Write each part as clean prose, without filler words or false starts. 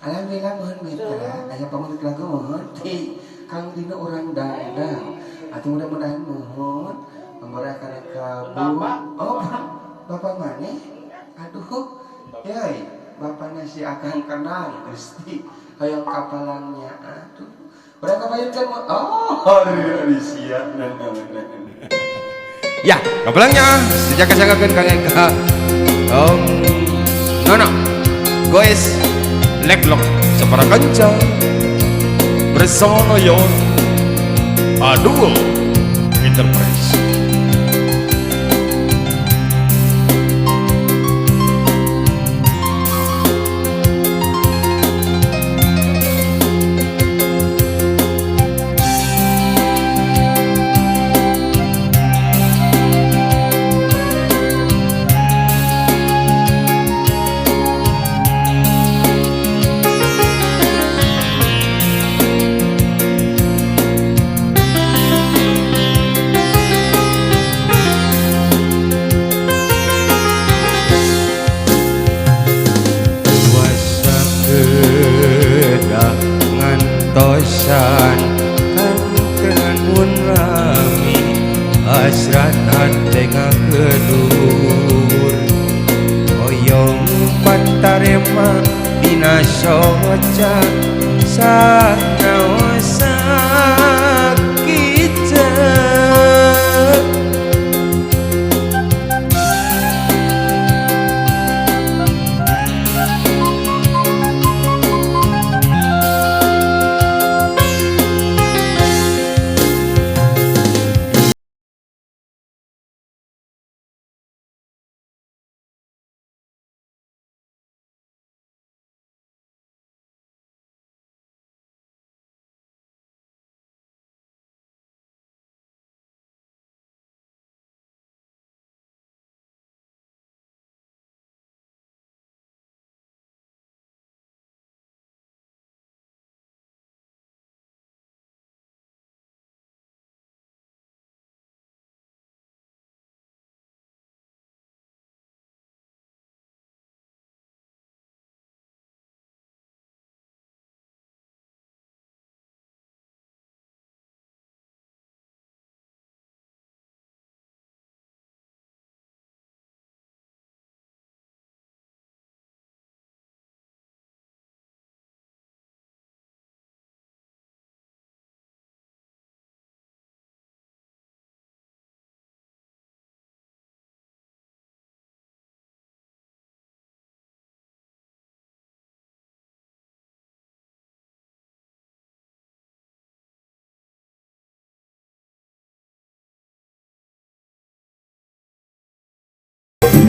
Alhamdulillah mohon mitra, aya pamulih lagu mohon ti kang dina urang dandang. Atuh mudah-mudahan mohon memberahkan kabu. Oh, Bapak maneh? Aduh, yai, Bapaknya si akan kenal Gusti. Hayang kapalangnya, aduh. Udah kebayangkan mau? Oh, hari siap. Ya, kapalangnya sejak kesangakan Kang Eka. Nono, guys, leglok separa kencang bersama Yon. Aduh, Enterprise. Tosan kantenan mun rami asrat hate ngagedur oyong patarema dina soca sanaosa kita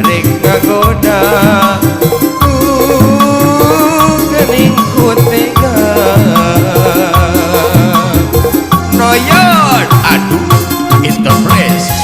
rek ngagoda gening ku tega noyon aduh Enterprise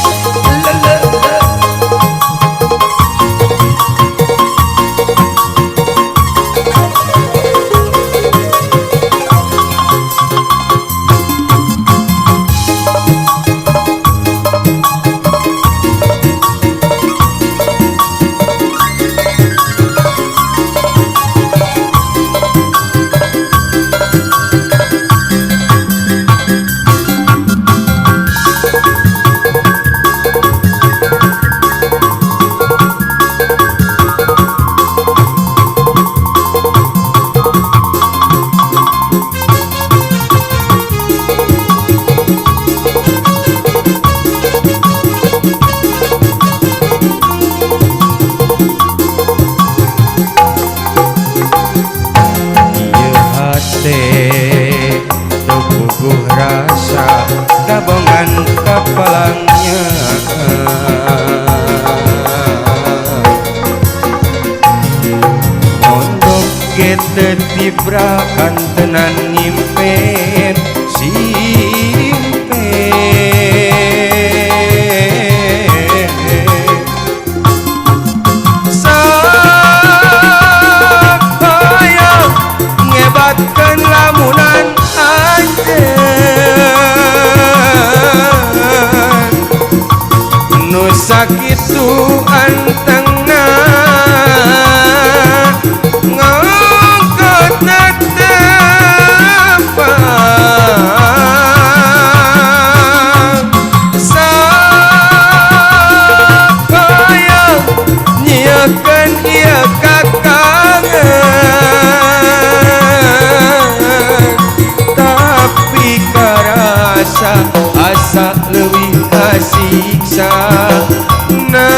tubuh rasa gabungan kepalangnya untuk kita tibrakan tenan nyimpen ngebatkan lamunan nu sakitu antengna ngangkatna asa leuwih kasiksa nangsa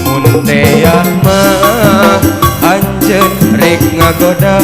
mun teh mah anjeun rek ngagoda